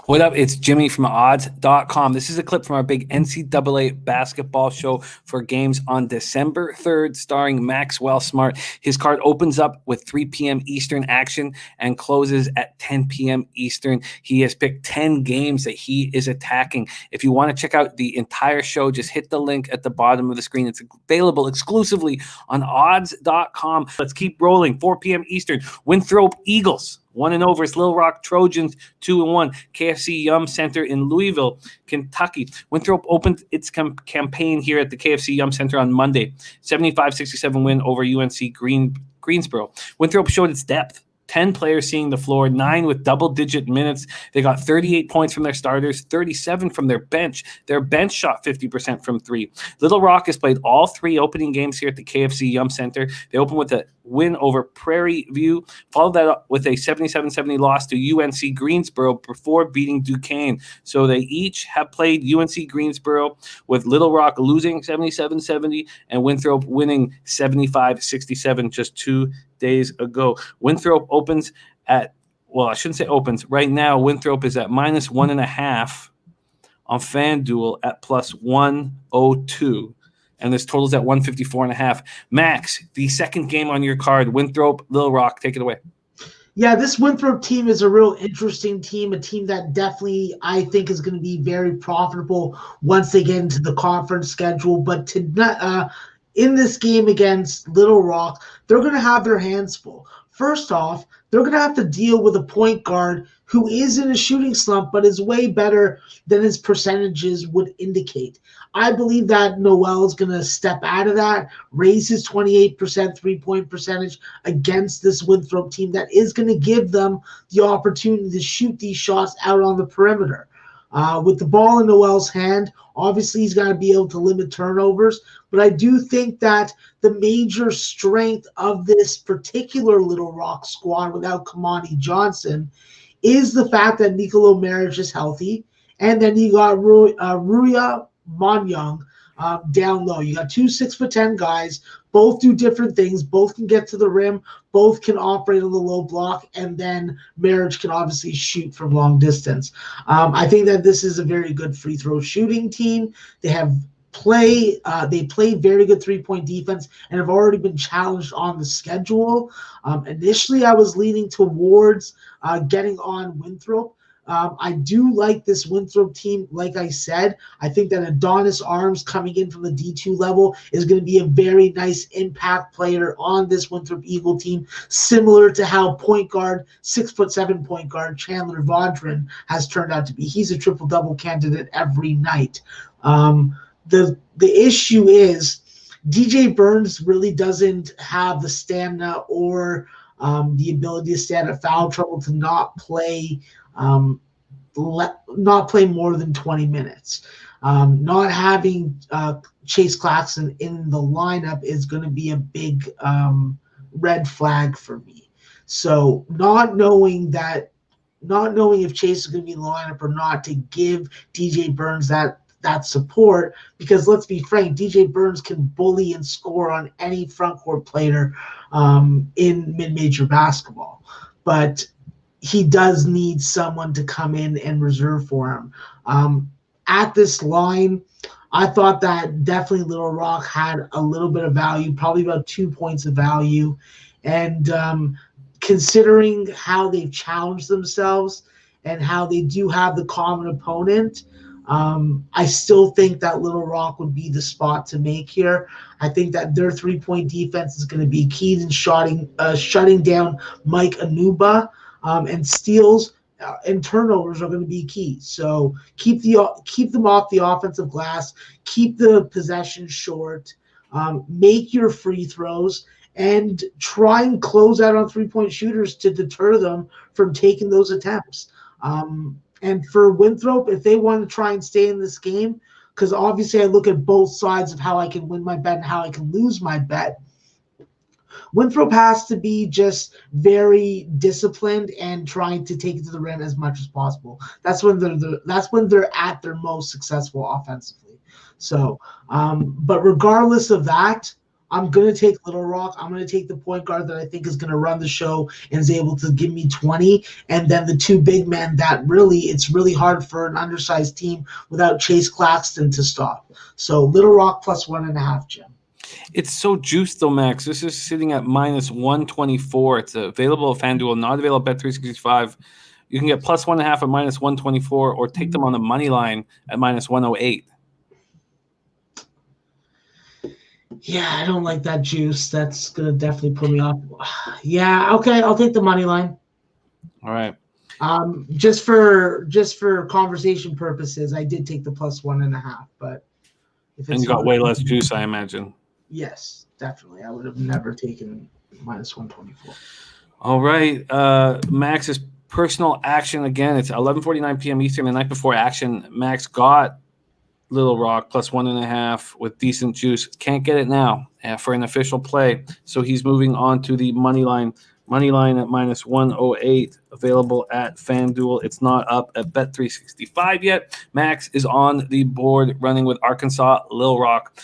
What up? It's Jimmy from odds.com. This is a clip from our big NCAA basketball show for games on December 3rd, starring Maxwell Smart. His card opens up with 3 p.m. Eastern action and closes at 10 p.m. Eastern. He has picked 10 games that he is attacking. If you want to check out the entire show, just hit the link at the bottom of the screen. It's available exclusively on odds.com. Let's keep rolling. 4 p.m. Eastern. Winthrop Eagles 1-0 versus Little Rock Trojans 2-1. KFC Yum Center in Louisville, Kentucky. Winthrop opened its campaign here at the KFC Yum Center on Monday. 75-67 win over UNC Greensboro. Winthrop showed its depth. 10 players seeing the floor, 9 with double-digit minutes. They got 38 points from their starters, 37 from their bench. Their bench shot 50% from 3. Little Rock has played all 3 opening games here at the KFC Yum Center. They opened with a win over Prairie View, followed that up with a 77-70 loss to UNC Greensboro before beating Duquesne. So they each have played UNC Greensboro, with Little Rock losing 77-70 and Winthrop winning 75-67 just 2 days ago. Winthrop opens at, well, I shouldn't say opens. Right now, Winthrop is at -1.5 on FanDuel at +102. And this totals at 154.5. Max, the second game on your card, Winthrop, Little Rock, take it away. Yeah, this Winthrop team is a real interesting team, a team that definitely I think is going to be very profitable once they get into the conference schedule. But in this game against Little Rock, they're going to have their hands full. First off, they're going to have to deal with a point guard who is in a shooting slump but is way better than his percentages would indicate. I believe that Noel is going to step out of that, raise his 28% three-point percentage against this Winthrop team that is going to give them the opportunity to shoot these shots out on the perimeter. With the ball in Noel's hand, obviously he's got to be able to limit turnovers, but I do think that the major strength of this particular Little Rock squad without Kamani Johnson is the fact that Nicolo Maric is healthy, and then you got Ruya Monyang down low. You got 2 6'10" guys, both do different things, both can get to the rim, both can operate on the low block, and then Maric can obviously shoot from long distance. I think that this is a very good free throw shooting team. They play very good three-point defense and have already been challenged on the schedule. Initially, I was leaning towards getting on Winthrop. I do like this Winthrop team. Like I said, I think that Adonis Arms coming in from the D2 level is going to be a very nice impact player on this Winthrop Eagle team, similar to how 6'7" point guard Chandler Vaudrin has turned out to be. He's a triple-double candidate every night. The issue is DJ Burns really doesn't have the stamina or the ability to stand at foul trouble to not play more than 20 minutes. Not having Chase Claxton in the lineup is going to be a big red flag for me. So not knowing if Chase is going to be in the lineup or not to give DJ Burns that support, because let's be frank, DJ Burns can bully and score on any front court player in mid-major basketball. But he does need someone to come in and reserve for him. At this line, I thought that definitely Little Rock had a little bit of value, probably about 2 points of value. And considering how they've challenged themselves and how they do have the common opponent, I still think that Little Rock would be the spot to make here. I think that their three-point defense is going to be key in shutting down Mike Anuba, and steals and turnovers are going to be key. So keep them off the offensive glass, keep the possession short, make your free throws, and try and close out on three-point shooters to deter them from taking those attempts. And for Winthrop, if they want to try and stay in this game, because obviously I look at both sides of how I can win my bet and how I can lose my bet, Winthrop has to be just very disciplined and trying to take it to the rim as much as possible. That's when they're at their most successful offensively. So, but regardless of that, I'm going to take Little Rock. I'm going to take the point guard that I think is going to run the show and is able to give me 20. And then the two big men that it's really hard for an undersized team without Chase Claxton to stop. So Little Rock plus 1.5, Jim. It's so juiced though, Max. This is sitting at minus 124. It's available at FanDuel, not available at Bet365. You can get plus 1.5 at minus 124 or take them on the money line at minus 108. Yeah, I don't like that juice. That's going to definitely put me off. Yeah, okay, I'll take the money line. All right. Just for conversation purposes, I did take the plus 1.5, but and you got way less juice, I imagine. Yes, definitely. I would have never taken minus 124. All right. Max's personal action again. It's 11:49 p.m. Eastern, the night before action. Max got Little Rock plus 1.5 with decent juice. Can't get it now for an official play. So he's moving on to the money line. Money line at minus 108, available at FanDuel. It's not up at Bet365 yet. Max is on the board running with Arkansas, Little Rock.